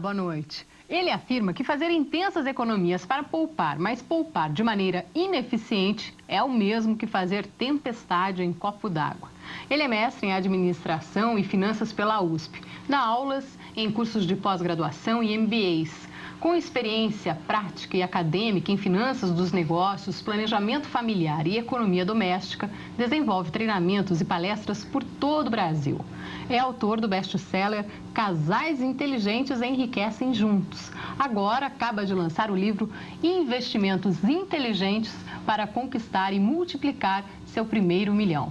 boa noite. Ele afirma que fazer intensas economias para poupar, mas poupar de maneira ineficiente é o mesmo que fazer tempestade em copo d'água. Ele é mestre em administração e finanças pela USP, dá aulas em cursos de pós-graduação e MBAs. Com experiência prática e acadêmica em finanças dos negócios, planejamento familiar e economia doméstica, desenvolve treinamentos e palestras por todo o Brasil. É autor do best-seller Casais Inteligentes Enriquecem Juntos. Agora acaba de lançar o livro Investimentos Inteligentes para Conquistar e Multiplicar Seu Primeiro Milhão.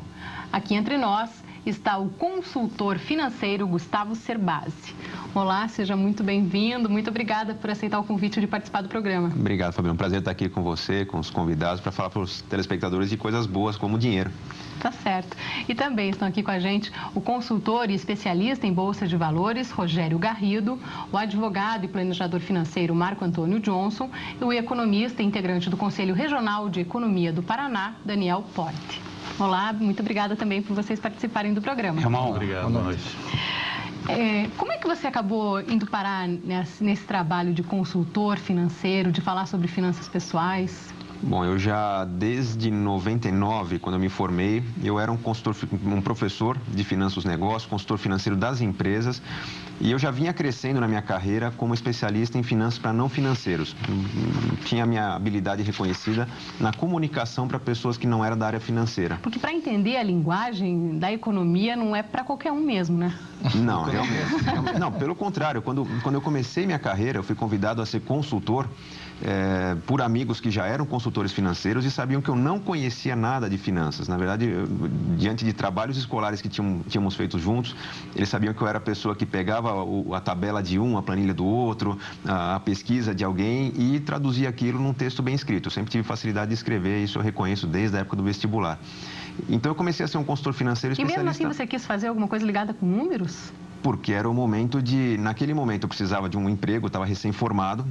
Aqui entre nós está o consultor financeiro Gustavo Cerbasi. Olá, seja muito bem-vindo. Muito obrigada por aceitar o convite de participar do programa. Obrigado, Fabiano. Prazer estar aqui com você, com os convidados, para falar para os telespectadores de coisas boas como dinheiro. Tá certo. E também estão aqui com a gente o consultor e especialista em Bolsa de Valores, Rogério Garrido, o advogado e planejador financeiro Marco Antônio Johnson e o economista e integrante do Conselho Regional de Economia do Paraná, Daniel Porte. Olá, muito obrigada também por vocês participarem do programa. É uma honra. Obrigado. Boa noite. Como é que você acabou indo parar nesse trabalho de consultor financeiro, de falar sobre finanças pessoais? Bom, eu já desde 99, quando eu me formei, eu era um professor de finanças dos negócios, consultor financeiro das empresas, e eu já vinha crescendo na minha carreira como especialista em finanças para não financeiros. Tinha a minha habilidade reconhecida na comunicação para pessoas que não eram da área financeira. Porque para entender a linguagem da economia não é para qualquer um mesmo, né? Não, realmente. Não, pelo contrário, quando eu comecei minha carreira, eu fui convidado a ser consultor por amigos que já eram consultores financeiros e sabiam que eu não conhecia nada de finanças. Na verdade, diante de trabalhos escolares que tínhamos feito juntos, eles sabiam que eu era a pessoa que pegava a tabela de um, a planilha do outro, a pesquisa de alguém e traduzia aquilo num texto bem escrito. Eu sempre tive facilidade de escrever, isso eu reconheço desde a época do vestibular. Então, eu comecei a ser um consultor financeiro especialista. E mesmo assim você quis fazer alguma coisa ligada com números? Porque era o momento naquele momento eu precisava de um emprego, estava recém-formado,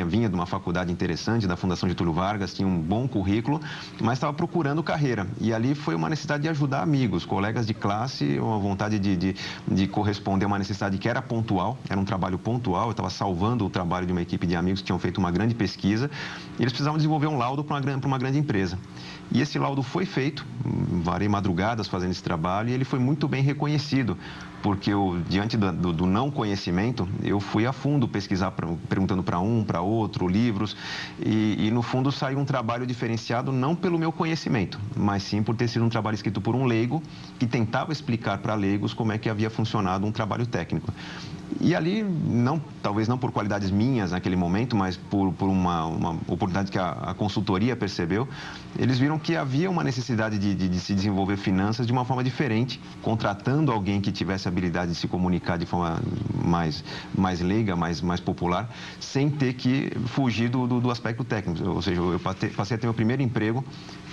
vinha de uma faculdade interessante, da Fundação Getúlio Vargas, tinha um bom currículo, mas estava procurando carreira. E ali foi uma necessidade de ajudar amigos, colegas de classe, uma vontade de corresponder a uma necessidade que era pontual, era um trabalho pontual, eu estava salvando o trabalho de uma equipe de amigos que tinham feito uma grande pesquisa, e eles precisavam desenvolver um laudo para uma grande empresa. E esse laudo foi feito, varei madrugadas fazendo esse trabalho, e ele foi muito bem reconhecido, porque diante do não conhecimento, eu fui a fundo pesquisar, perguntando para um, para outro, livros, e no fundo saiu um trabalho diferenciado não pelo meu conhecimento, mas sim por ter sido um trabalho escrito por um leigo que tentava explicar para leigos como é que havia funcionado um trabalho técnico. E ali, talvez não por qualidades minhas naquele momento, mas por uma oportunidade que a consultoria percebeu, eles viram que havia uma necessidade de se desenvolver finanças de uma forma diferente, contratando alguém que tivesse a habilidade de se comunicar de forma mais leiga, mais popular, sem ter que fugir do aspecto técnico. Ou seja, eu passei a ter meu primeiro emprego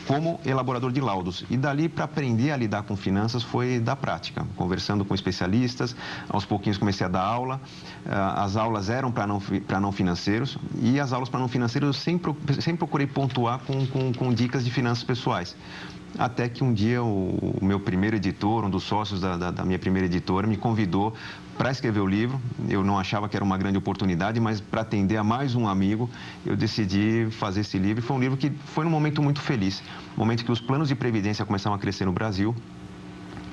como elaborador de laudos. E dali, para aprender a lidar com finanças, foi da prática, conversando com especialistas. Aos pouquinhos comecei a dar aula. As aulas eram para não financeiros, e as aulas para não financeiros eu sempre procurei pontuar com dicas de finanças pessoais. Até que um dia o meu primeiro editor, um dos sócios da minha primeira editora, me convidou para escrever o livro. Eu não achava que era uma grande oportunidade, mas para atender a mais um amigo, eu decidi fazer esse livro. E foi um livro que foi num momento muito feliz, momento que os planos de previdência começavam a crescer no Brasil.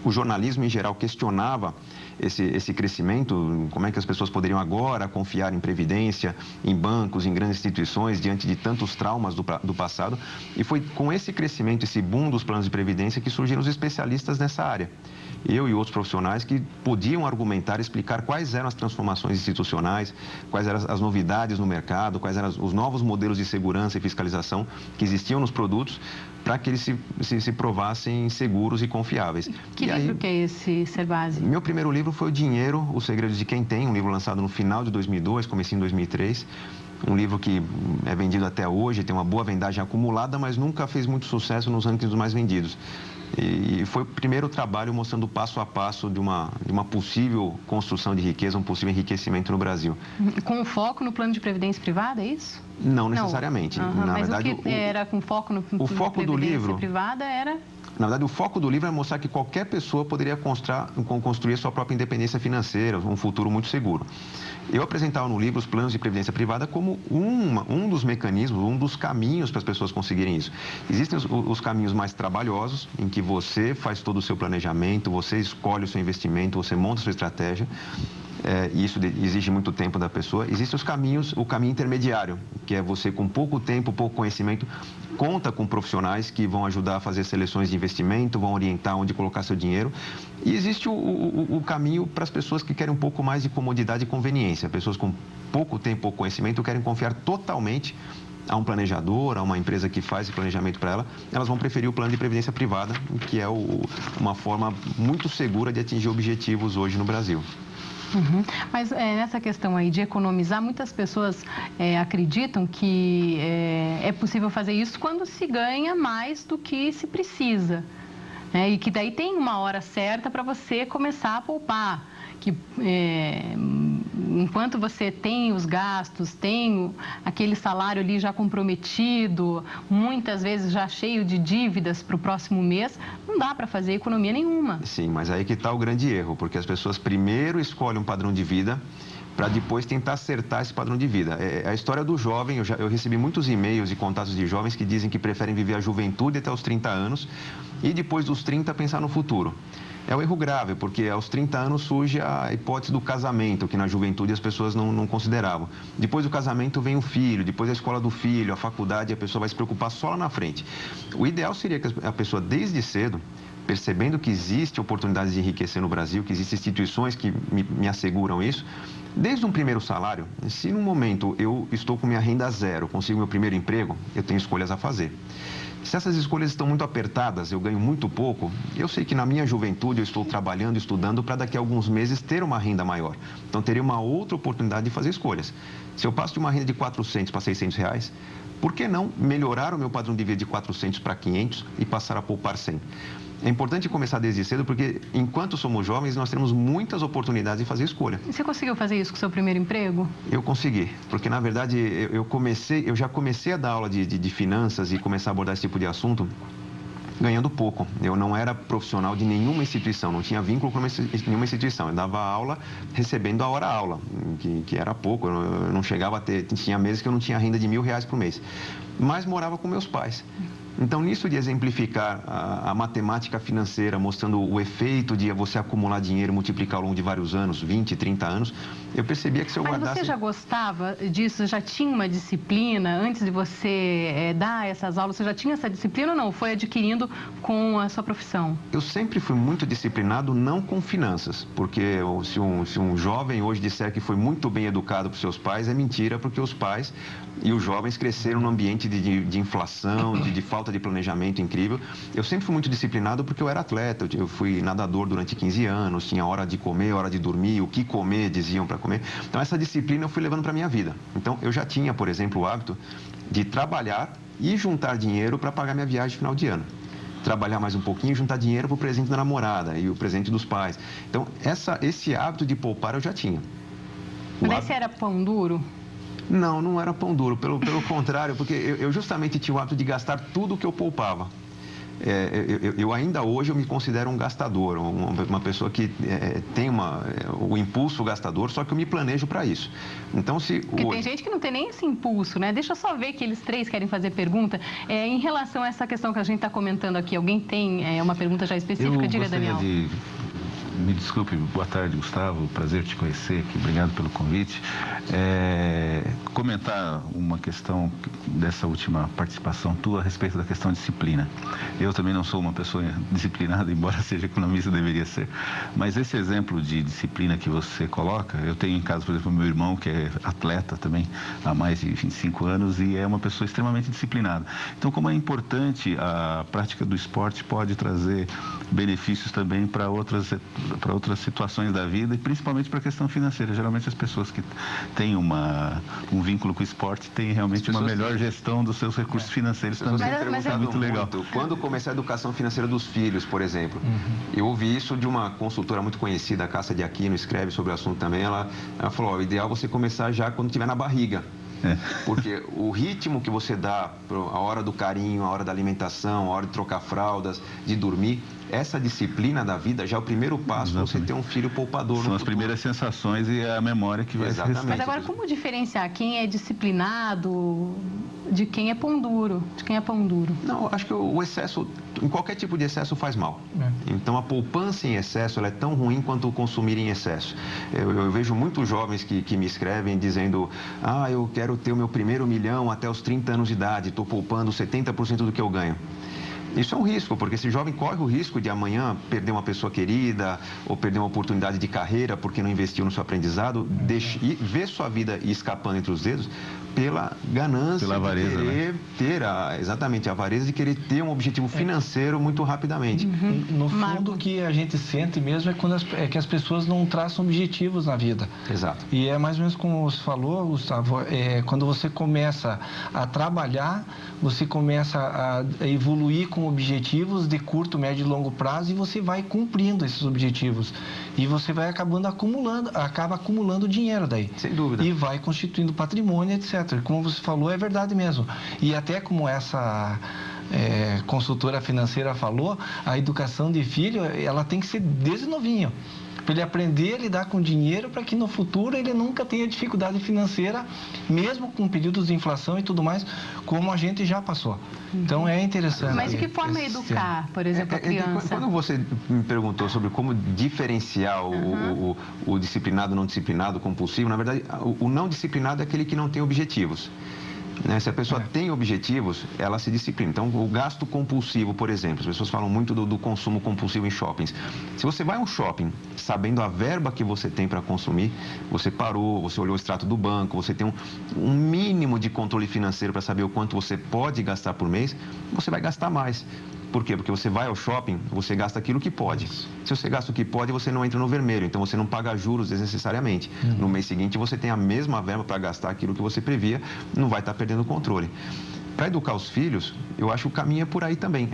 O jornalismo, em geral, questionava esse crescimento, como é que as pessoas poderiam agora confiar em previdência, em bancos, em grandes instituições, diante de tantos traumas do passado. E foi com esse crescimento, esse boom dos planos de previdência, que surgiram os especialistas nessa área. Eu e outros profissionais que podiam argumentar, explicar quais eram as transformações institucionais, quais eram as novidades no mercado, quais eram os novos modelos de segurança e fiscalização que existiam nos produtos, para que eles se provassem seguros e confiáveis. Que livro que é esse, Cerbasi? Meu primeiro livro foi O Dinheiro, Os Segredos de Quem Tem, um livro lançado no final de 2002, comecinho em 2003. um livro que é vendido até hoje, tem uma boa vendagem acumulada, mas nunca fez muito sucesso nos rankings dos mais vendidos. E foi o primeiro trabalho mostrando passo a passo de uma possível construção de riqueza, um possível enriquecimento no Brasil. Com foco no plano de previdência privada, é isso? Não necessariamente. Na mas verdade, o que era com foco no o foco do livro privada era... Na verdade, o foco do livro é mostrar que qualquer pessoa poderia construir a sua própria independência financeira, um futuro muito seguro. Eu apresentava no livro os planos de previdência privada como um dos mecanismos, um dos caminhos para as pessoas conseguirem isso. Existem os caminhos mais trabalhosos, em que você faz todo o seu planejamento, você escolhe o seu investimento, você monta a sua estratégia. E isso exige muito tempo da pessoa. Existem os caminhos, o caminho intermediário, que é você com pouco tempo, pouco conhecimento, conta com profissionais que vão ajudar a fazer seleções de investimento, vão orientar onde colocar seu dinheiro. E existe o caminho para as pessoas que querem um pouco mais de comodidade e conveniência. Pessoas com pouco tempo, pouco conhecimento, querem confiar totalmente a um planejador, a uma empresa que faz esse planejamento para ela, elas vão preferir o plano de previdência privada, que é uma forma muito segura de atingir objetivos hoje no Brasil. Uhum. Mas nessa questão aí de economizar, muitas pessoas acreditam que é possível fazer isso quando se ganha mais do que se precisa. E que daí tem uma hora certa para você começar a poupar. Que enquanto você tem os gastos, tem aquele salário ali já comprometido, muitas vezes já cheio de dívidas para o próximo mês, não dá para fazer economia nenhuma. Sim, mas aí que está o grande erro, porque as pessoas primeiro escolhem um padrão de vida para depois tentar acertar esse padrão de vida. É a história do jovem, eu recebi muitos e-mails e contatos de jovens que dizem que preferem viver a juventude até os 30 anos e depois dos 30 pensar no futuro. É um erro grave, porque aos 30 anos surge a hipótese do casamento, que na juventude as pessoas não consideravam. Depois do casamento vem o filho, depois a escola do filho, a faculdade, a pessoa vai se preocupar só lá na frente. O ideal seria que a pessoa, desde cedo, percebendo que existe oportunidades de enriquecer no Brasil, que existem instituições que me asseguram isso, desde um primeiro salário, se num momento eu estou com minha renda zero, consigo meu primeiro emprego, eu tenho escolhas a fazer. Se essas escolhas estão muito apertadas, eu ganho muito pouco, eu sei que na minha juventude eu estou trabalhando, estudando para daqui a alguns meses ter uma renda maior. Então, teria uma outra oportunidade de fazer escolhas. Se eu passo de uma renda de 400 para 600 reais, por que não melhorar o meu padrão de vida de 400 para 500 e passar a poupar 100? É importante começar desde cedo, porque enquanto somos jovens, nós temos muitas oportunidades de fazer escolha. Você conseguiu fazer isso com o seu primeiro emprego? Eu consegui, porque na verdade eu já comecei a dar aula de finanças e começar a abordar esse tipo de assunto ganhando pouco. Eu não era profissional de nenhuma instituição, não tinha vínculo com nenhuma instituição. Eu dava aula recebendo a hora-aula, que era pouco. Eu não chegava a ter, tinha meses que eu não tinha renda de R$1.000 por mês. Mas morava com meus pais. Então, nisso de exemplificar a matemática financeira, mostrando o efeito de você acumular dinheiro, multiplicar ao longo de vários anos, 20, 30 anos, eu percebia que se eu guardasse... Mas você já gostava disso? Já tinha uma disciplina? Antes de você dar essas aulas, você já tinha essa disciplina ou não? Foi adquirindo com a sua profissão? Eu sempre fui muito disciplinado, não com finanças, porque se um jovem hoje disser que foi muito bem educado por seus pais, é mentira, porque os pais e os jovens cresceram num ambiente de inflação, de falta de planejamento incrível. Eu sempre fui muito disciplinado porque eu era atleta, eu fui nadador durante 15 anos, tinha hora de comer, hora de dormir, o que comer, diziam para comer. Então, essa disciplina eu fui levando para a minha vida. Então, eu já tinha, por exemplo, o hábito de trabalhar e juntar dinheiro para pagar minha viagem de final de ano. Trabalhar mais um pouquinho e juntar dinheiro para o presente da namorada e o presente dos pais. Então, esse hábito de poupar eu já tinha. Mas esse era pão duro? Não, não era pão duro, pelo contrário, porque eu justamente tinha o hábito de gastar tudo que eu poupava. Eu ainda hoje eu me considero um gastador, uma pessoa que tem o impulso gastador, só que eu me planejo para isso. Então, Porque tem gente que não tem nem esse impulso, né? Deixa eu só ver que eles três querem fazer pergunta. Em relação a essa questão que a gente está comentando aqui, alguém tem uma pergunta já específica? Diga, Daniel. Me desculpe, boa tarde, Gustavo, prazer te conhecer aqui, obrigado pelo convite. Comentar uma questão dessa última participação tua a respeito da questão de disciplina. Eu também não sou uma pessoa disciplinada, embora seja economista, deveria ser, mas esse exemplo de disciplina que você coloca, eu tenho em casa, por exemplo, meu irmão, que é atleta também há mais de 25 anos e é uma pessoa extremamente disciplinada. Então, como é importante, a prática do esporte pode trazer benefícios também para outras outras situações da vida e principalmente para a questão financeira. Geralmente as pessoas que têm um vínculo com o esporte têm realmente uma melhor gestão dos seus recursos financeiros também. Mas é muito legal. Quando começar a educação financeira dos filhos, por exemplo, eu ouvi isso de uma consultora muito conhecida, a Cássia de Aquino, escreve sobre o assunto também. Ela falou: o ideal é você começar já quando estiver na barriga. Porque o ritmo que você dá, a hora do carinho, a hora da alimentação, a hora de trocar fraldas, de dormir, essa disciplina da vida já é o primeiro passo para você ter um filho poupador. São as primeiras sensações e a memória que vai se restaurar. Mas agora, como diferenciar quem é disciplinado de quem é pão duro? Não, acho que o excesso, em qualquer tipo de excesso faz mal. Então, a poupança em excesso ela é tão ruim quanto o consumir em excesso. Eu vejo muitos jovens que me escrevem dizendo: eu quero ter o meu primeiro milhão até os 30 anos de idade, estou poupando 70% do que eu ganho. Isso é um risco, porque esse jovem corre o risco de amanhã perder uma pessoa querida ou perder uma oportunidade de carreira porque não investiu no seu aprendizado, e ver sua vida ir escapando entre os dedos pela ganância, pela avareza, de querer ter exatamente a avareza de querer ter um objetivo financeiro muito rapidamente. No fundo, o que a gente sente mesmo é que as pessoas não traçam objetivos na vida. Exato. E é mais ou menos como você falou, Gustavo, quando você começa a trabalhar, você começa a evoluir com objetivos de curto, médio e longo prazo, e você vai cumprindo esses objetivos. E você vai acaba acumulando dinheiro daí. Sem dúvida. E vai constituindo patrimônio, etc. Como você falou, é verdade mesmo. E até como essa consultora financeira falou, a educação de filho, ela tem que ser desde novinho. Para ele aprender a lidar com dinheiro, para que no futuro ele nunca tenha dificuldade financeira, mesmo com períodos de inflação e tudo mais, como a gente já passou. Então é interessante. Mas de que forma educar, por exemplo, a criança? Quando você me perguntou sobre como diferenciar o disciplinado, não disciplinado, compulsivo, na verdade, o não disciplinado é aquele que não tem objetivos. Se a pessoa tem objetivos, ela se disciplina. Então, o gasto compulsivo, por exemplo, as pessoas falam muito do consumo compulsivo em shoppings. Se você vai a um shopping sabendo a verba que você tem para consumir, você parou, você olhou o extrato do banco, você tem um mínimo de controle financeiro para saber o quanto você pode gastar por mês, você vai gastar mais. Por quê? Porque você vai ao shopping, você gasta aquilo que pode. Se você gasta o que pode, você não entra no vermelho, então você não paga juros desnecessariamente. No mês seguinte, você tem a mesma verba para gastar aquilo que você previa, não vai estar perdendo o controle. Para educar os filhos, eu acho que o caminho é por aí também.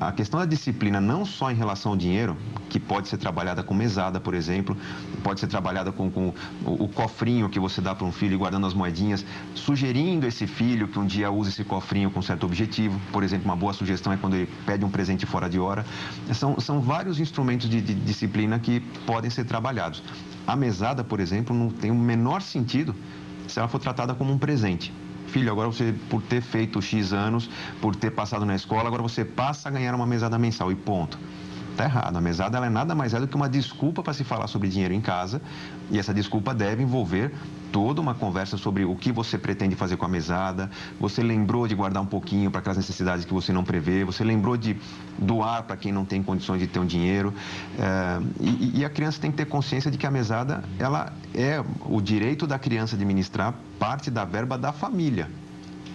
A questão da disciplina, não só em relação ao dinheiro, que pode ser trabalhada com mesada, por exemplo, pode ser trabalhada com o cofrinho que você dá para um filho, guardando as moedinhas, sugerindo esse filho que um dia use esse cofrinho com certo objetivo. Por exemplo, uma boa sugestão é quando ele pede um presente fora de hora. São vários instrumentos de disciplina que podem ser trabalhados. A mesada, por exemplo, não tem o menor sentido se ela for tratada como um presente. Filho, agora você, por ter feito X anos, por ter passado na escola, agora você passa a ganhar uma mesada mensal e ponto. Está errado. A mesada ela é nada mais do que uma desculpa para se falar sobre dinheiro em casa, e essa desculpa deve envolver toda uma conversa sobre o que você pretende fazer com a mesada. Você lembrou de guardar um pouquinho para aquelas necessidades que você não prevê, você lembrou de doar para quem não tem condições de ter um dinheiro. E a criança tem que ter consciência de que a mesada ela é o direito da criança administrar parte da verba da família.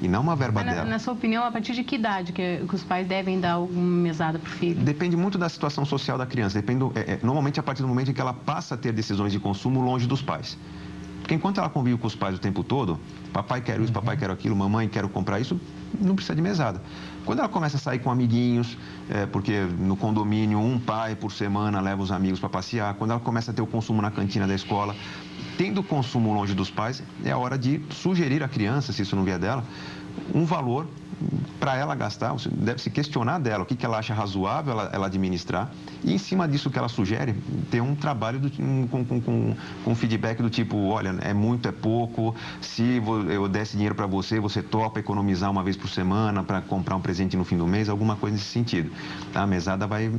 E não uma verba dela. Na sua opinião, a partir de que idade que os pais devem dar alguma mesada para o filho? Depende muito da situação social da criança. Normalmente, a partir do momento em que ela passa a ter decisões de consumo longe dos pais. Porque enquanto ela convive com os pais o tempo todo, papai quer isso, papai quer aquilo, mamãe quero comprar isso, não precisa de mesada. Quando ela começa a sair com amiguinhos, porque no condomínio um pai por semana leva os amigos para passear, quando ela começa a ter o consumo na cantina da escola, tendo o consumo longe dos pais, é a hora de sugerir à criança, se isso não vier dela, um valor para ela gastar. Você deve se questionar dela, o que ela acha razoável ela administrar, e em cima disso que ela sugere, ter um trabalho com feedback do tipo: olha, é muito, é pouco, se eu desse dinheiro para você, você topa economizar uma vez por semana para comprar um presente no fim do mês, alguma coisa nesse sentido. A mesada vai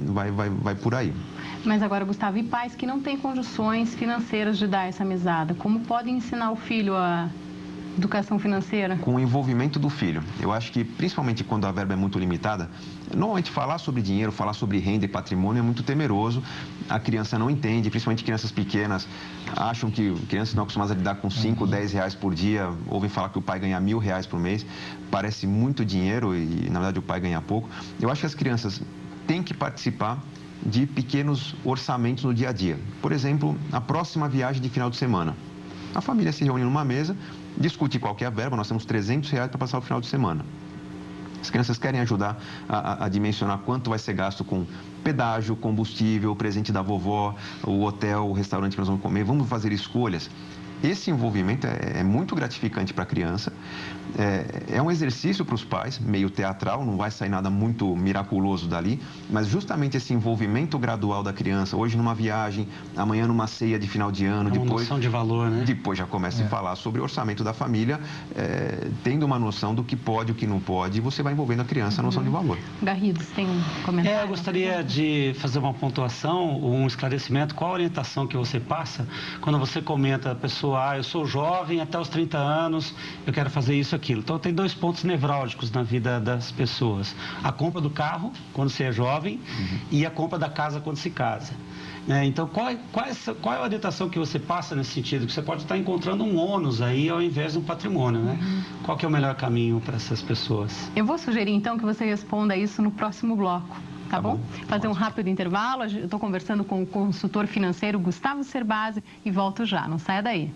por aí. Mas agora, Gustavo, e pais que não têm condições financeiras de dar essa mesada, como podem ensinar o filho a educação financeira? Com o envolvimento do filho. Eu acho que, principalmente quando a verba é muito limitada, normalmente falar sobre dinheiro, falar sobre renda e patrimônio é muito temeroso. A criança não entende, principalmente crianças pequenas, acham que crianças não acostumadas a lidar com 5, 10 reais por dia, ouvem falar que o pai ganha R$1.000 por mês, parece muito dinheiro e, na verdade, o pai ganha pouco. Eu acho que as crianças têm que participar de pequenos orçamentos no dia a dia. Por exemplo, a próxima viagem de final de semana. A família se reúne numa mesa, discute qual que é a verba, nós temos R$300 para passar o final de semana. As crianças querem ajudar a dimensionar quanto vai ser gasto com pedágio, combustível, presente da vovó, o hotel, o restaurante que nós vamos comer. Vamos fazer escolhas. Esse envolvimento é muito gratificante para a criança, é um exercício para os pais, meio teatral, não vai sair nada muito miraculoso dali, mas justamente esse envolvimento gradual da criança, hoje numa viagem, amanhã numa ceia de final de ano, uma noção de valor, né? Depois já começa a falar sobre o orçamento da família, tendo uma noção do que pode, o que não pode, e você vai envolvendo a criança a noção de valor. Garrido, você tem um comentário? Eu gostaria de fazer uma pontuação, um esclarecimento. Qual a orientação que você passa quando você comenta a pessoa, eu sou jovem, até os 30 anos, eu quero fazer isso, aquilo. Então, tem 2 pontos nevrálgicos na vida das pessoas. A compra do carro, quando você é jovem, e a compra da casa, quando se casa. Então, qual é a orientação que você passa nesse sentido? Que você pode estar encontrando um ônus aí, ao invés de um patrimônio, né? Qual que é o melhor caminho para essas pessoas? Eu vou sugerir, então, que você responda isso no próximo bloco. Tá bom? Fazer um rápido intervalo. Eu estou conversando com o consultor financeiro Gustavo Cerbasi e volto já. Não saia daí.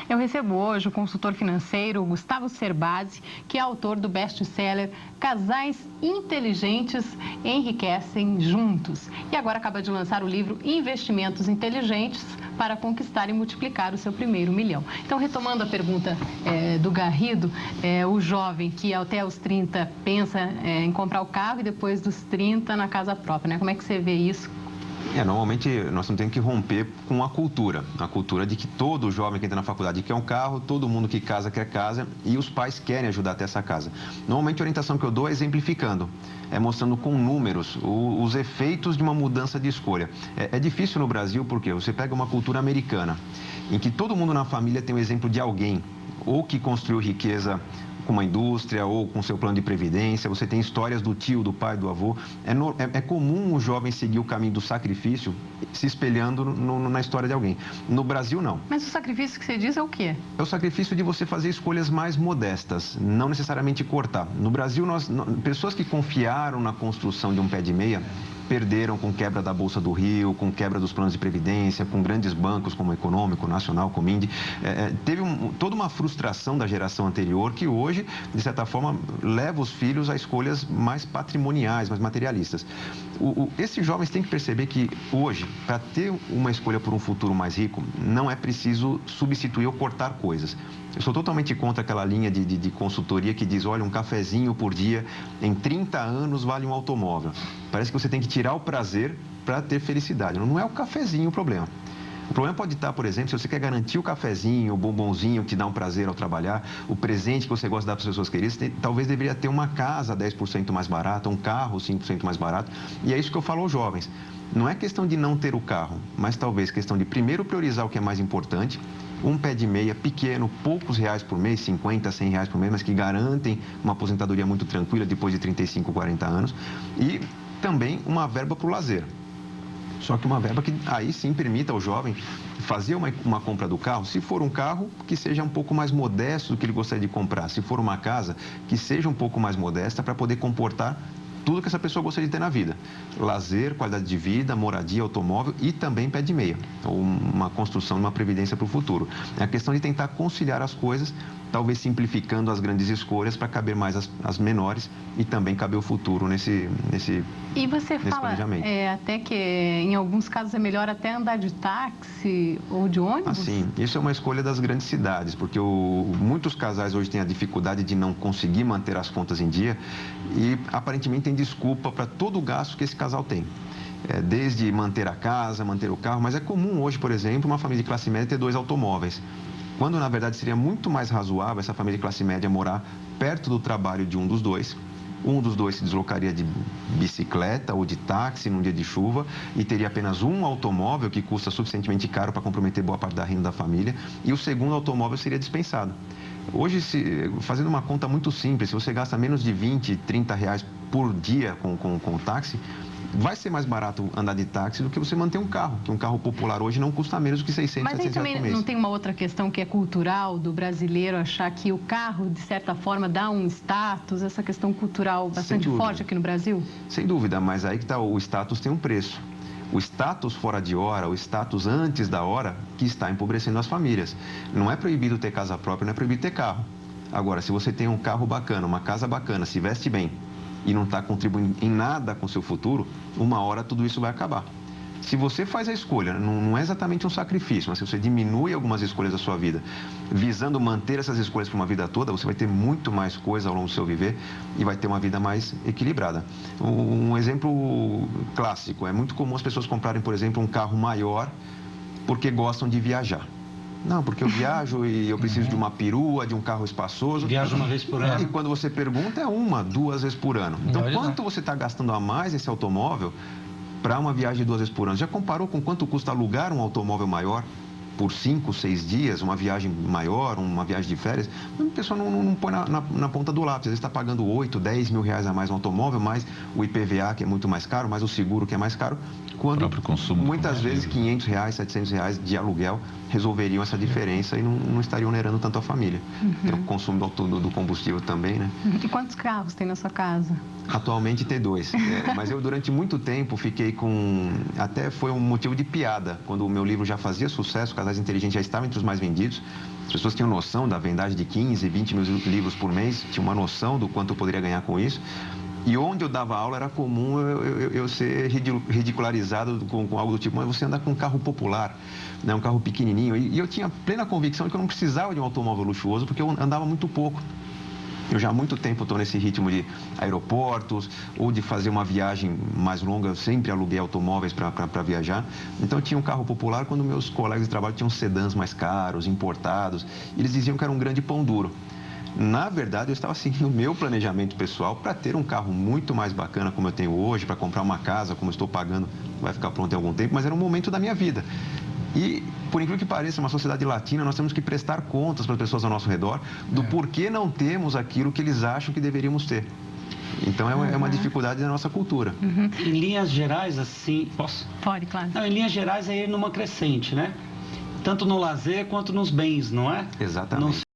Eu recebo hoje o consultor financeiro Gustavo Cerbasi, que é autor do best-seller Casais Inteligentes Enriquecem Juntos. E agora acaba de lançar o livro Investimentos Inteligentes para Conquistar e Multiplicar o Seu Primeiro Milhão. Então, retomando a pergunta do Garrido, o jovem que até os 30 pensa em comprar o carro e depois dos 30 na casa própria, né? Como é que você vê isso? Normalmente nós não temos que romper com a cultura de que todo jovem que entra na faculdade quer um carro, todo mundo que casa quer casa e os pais querem ajudar a ter essa casa. Normalmente a orientação que eu dou é exemplificando, mostrando com números os efeitos de uma mudança de escolha. É difícil no Brasil porque você pega uma cultura americana, em que todo mundo na família tem um exemplo de alguém, ou que construiu riqueza com uma indústria ou com seu plano de previdência, você tem histórias do tio, do pai, do avô. É comum o jovem seguir o caminho do sacrifício se espelhando na história de alguém. No Brasil, não. Mas o sacrifício que você diz é o quê? É o sacrifício de você fazer escolhas mais modestas, não necessariamente cortar. No Brasil, pessoas que confiaram na construção de um pé de meia perderam com quebra da Bolsa do Rio, com quebra dos planos de previdência, com grandes bancos como o Econômico, Nacional, Comindi. Teve toda uma frustração da geração anterior que hoje, de certa forma, leva os filhos a escolhas mais patrimoniais, mais materialistas. Esses jovens têm que perceber que hoje, para ter uma escolha por um futuro mais rico, não é preciso substituir ou cortar coisas. Eu sou totalmente contra aquela linha de consultoria que diz, olha, um cafezinho por dia, em 30 anos vale um automóvel. Parece que você tem que tirar o prazer para ter felicidade. Não é o cafezinho o problema. O problema pode estar, por exemplo, se você quer garantir o cafezinho, o bombonzinho que te dá um prazer ao trabalhar, o presente que você gosta de dar para as pessoas queridas, talvez deveria ter uma casa 10% mais barata, um carro 5% mais barato. E é isso que eu falo aos jovens. Não é questão de não ter o carro, mas talvez questão de primeiro priorizar o que é mais importante, um pé de meia pequeno, poucos reais por mês, 50, 100 reais por mês, mas que garantem uma aposentadoria muito tranquila depois de 35, 40 anos. E também uma verba para o lazer. Só que uma verba que aí sim permita ao jovem fazer uma compra do carro. Se for um carro, que seja um pouco mais modesto do que ele gostaria de comprar. Se for uma casa, que seja um pouco mais modesta para poder comportar tudo que essa pessoa gostaria de ter na vida. Lazer, qualidade de vida, moradia, automóvel e também pé de meia. Ou uma construção de uma previdência para o futuro. É a questão de tentar conciliar as coisas, talvez simplificando as grandes escolhas para caber mais as menores e também caber o futuro nesse E você fala até que em alguns casos é melhor até andar de táxi ou de ônibus? Sim, isso é uma escolha das grandes cidades, porque muitos casais hoje têm a dificuldade de não conseguir manter as contas em dia e aparentemente tem desculpa para todo o gasto que esse casal tem. Desde manter a casa, manter o carro, mas é comum hoje, por exemplo, uma família de classe média ter 2 automóveis. Quando, na verdade, seria muito mais razoável essa família de classe média morar perto do trabalho de um dos dois. Um dos dois se deslocaria de bicicleta ou de táxi num dia de chuva e teria apenas um automóvel que custa suficientemente caro para comprometer boa parte da renda da família e o segundo automóvel seria dispensado. Hoje, fazendo uma conta muito simples, se você gasta menos de 20, 30 reais por dia com o táxi, vai ser mais barato andar de táxi do que você manter um carro, que um carro popular hoje não custa menos do que 600, Mas 700 aí também reais por mês. não tem uma outra questão que é cultural do brasileiro achar que o carro, de certa forma, dá um status, essa questão cultural bastante forte aqui no Brasil? Sem dúvida, mas aí que está, o status tem um preço. O status fora de hora, o status antes da hora, que está empobrecendo as famílias. Não é proibido ter casa própria, não é proibido ter carro. Agora, se você tem um carro bacana, uma casa bacana, se veste bem e não está contribuindo em nada com o seu futuro, uma hora tudo isso vai acabar. Se você faz a escolha, não é exatamente um sacrifício, mas se você diminui algumas escolhas da sua vida, visando manter essas escolhas por uma vida toda, você vai ter muito mais coisa ao longo do seu viver e vai ter uma vida mais equilibrada. Um exemplo clássico, é muito comum as pessoas comprarem, por exemplo, um carro maior porque gostam de viajar. Não, porque eu viajo e eu preciso de uma perua, de um carro espaçoso. Viaja uma vez por ano. E quando você pergunta, é 1, 2 vezes por ano. Então, quanto você está gastando a mais nesse automóvel para uma viagem de 2 vezes por ano? Já comparou com quanto custa alugar um automóvel maior por 5, 6 dias, uma viagem maior, uma viagem de férias? A pessoa não põe na ponta do lápis. Às vezes está pagando 8, 10 mil reais a mais no automóvel, mais o IPVA, que é muito mais caro, mais o seguro, que é mais caro. Quando o próprio consumo, muitas vezes 500 reais, 700 reais de aluguel resolveriam essa diferença e não estariam onerando tanto a família. Tem o consumo do combustível também, né? E quantos carros tem na sua casa? Atualmente tem 2, mas eu durante muito tempo fiquei com, até foi um motivo de piada, quando o meu livro já fazia sucesso, Casais Inteligentes já estava entre os mais vendidos, as pessoas tinham noção da vendagem de 15, 20 mil livros por mês, tinham uma noção do quanto eu poderia ganhar com isso, e onde eu dava aula era comum eu ser ridicularizado com algo do tipo, mas você anda com um carro popular, né, um carro pequenininho, e eu tinha plena convicção de que eu não precisava de um automóvel luxuoso, porque eu andava muito pouco. Eu já há muito tempo estou nesse ritmo de aeroportos ou de fazer uma viagem mais longa, eu sempre aluguei automóveis para viajar. Então eu tinha um carro popular quando meus colegas de trabalho tinham sedãs mais caros, importados, e eles diziam que era um grande pão duro. Na verdade, eu estava seguindo o meu planejamento pessoal para ter um carro muito mais bacana como eu tenho hoje, para comprar uma casa como eu estou pagando, vai ficar pronto em algum tempo, mas era um momento da minha vida. E, por incrível que pareça, uma sociedade latina, nós temos que prestar contas para as pessoas ao nosso redor do porquê não temos aquilo que eles acham que deveríamos ter. Então, é uma dificuldade da nossa cultura. Em linhas gerais, assim... Posso? Pode, claro. Não, em linhas gerais, é ir numa crescente, né? Tanto no lazer quanto nos bens, não é? Exatamente.